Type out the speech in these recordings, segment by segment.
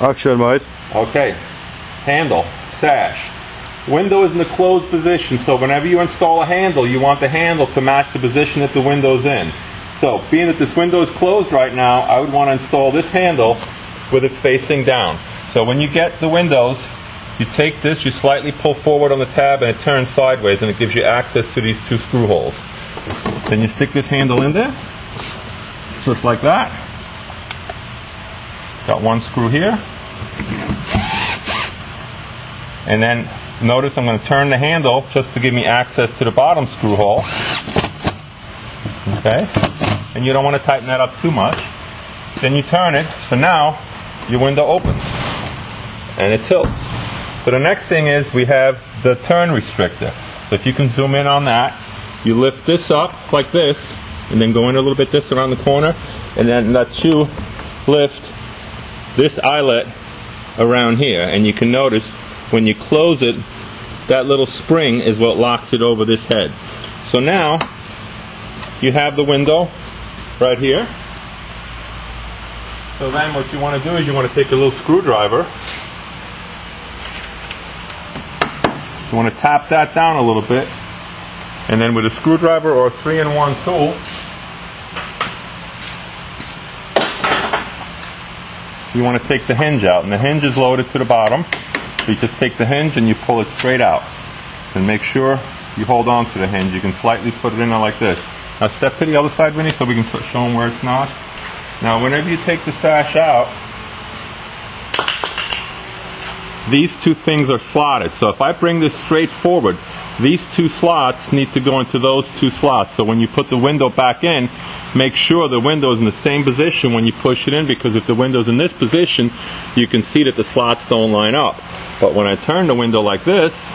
Action, mate. Okay, handle, sash. Window is in the closed position, so whenever you install a handle, you want the handle to match the position that the window's in. So, being that this window is closed right now, I would want to install this handle with it facing down. So when you get the windows, you take this, you slightly pull forward on the tab, and it turns sideways, and it gives you access to these two screw holes. Then you stick this handle in there, just like that. Got one screw here. And then notice I'm going to turn the handle just to give me access to the bottom screw hole. Okay? And you don't want to tighten that up too much. Then you turn it, so now your window opens and it tilts. So the next thing is we have the turn restrictor. So if you can zoom in on that, you lift this up like this, and then go in a little bit this around the corner, and then lets you lift this eyelet around here. And you can notice when you close it, that little spring is what locks it over this head. So now you have the window right here. So then what you want to do is you want to take a little screwdriver. You want to tap that down a little bit, and then with a screwdriver or a 3-in-1 tool, you want to take the hinge out, and the hinge is loaded to the bottom. So you just take the hinge and you pull it straight out. And make sure you hold on to the hinge. You can slightly put it in there like this. Now step to the other side, Vinny, so we can show them where it's not. Now whenever you take the sash out, these two things are slotted. So if I bring this straight forward, these two slots need to go into those two slots. So when you put the window back in, make sure the window is in the same position when you push it in, because if the window's in this position, you can see that the slots don't line up. But when I turn the window like this,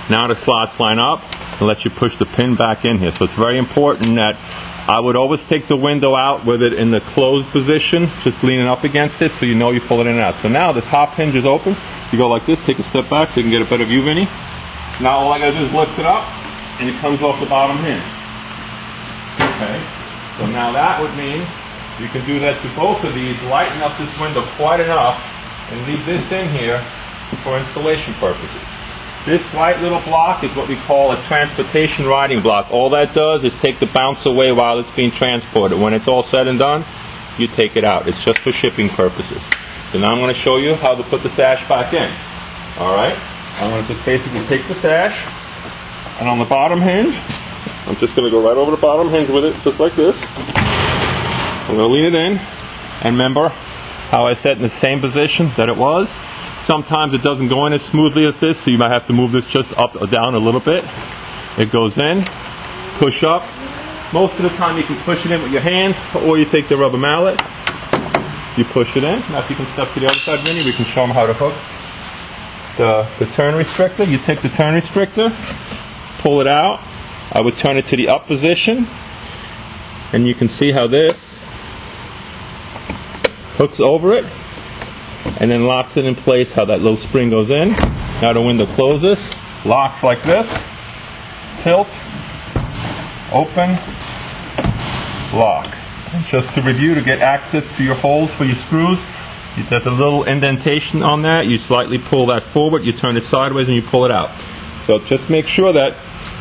now the slots line up and let you push the pin back in here. So it's very important that I would always take the window out with it in the closed position, just leaning up against it so you know you pull it in and out. So now the top hinge is open. You go like this, take a step back so you can get a better view, Vinny. Now all I gotta do is lift it up and it comes off the bottom hinge. Okay, so now that would mean you can do that to both of these, lighten up this window quite enough and leave this in here for installation purposes. This white little block is what we call a transportation riding block. All that does is take the bounce away while it's being transported. When it's all said and done, you take it out. It's just for shipping purposes. So now I'm going to show you how to put the sash back in. Alright, I'm going to just basically take the sash, and on the bottom hinge, I'm just going to go right over the bottom hinge with it, just like this. I'm going to lean it in, and remember how I set in the same position that it was. Sometimes it doesn't go in as smoothly as this, so you might have to move this just up or down a little bit. It goes in, push up. Most of the time you can push it in with your hand, or you take the rubber mallet, you push it in. Now if you can step to the other side, Vinny, we can show them how to hook the turn restrictor. You take the turn restrictor, pull it out. I would turn it to the up position, and you can see how this hooks over it and then locks it in place, how that little spring goes in. Now the window closes, locks like this, tilt, open, lock. And just to review, to get access to your holes for your screws, there's a little indentation on that. You slightly pull that forward, you turn it sideways, and you pull it out. So just make sure that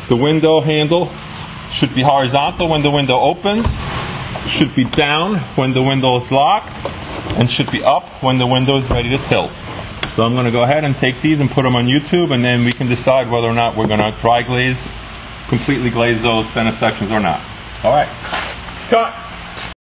the window handle should be horizontal when the window opens, should be down when the window is locked, and should be up when the window is ready to tilt. So I'm going to go ahead and take these and put them on YouTube, and then we can decide whether or not we're going to dry glaze, completely glaze those center sections or not. Alright, cut!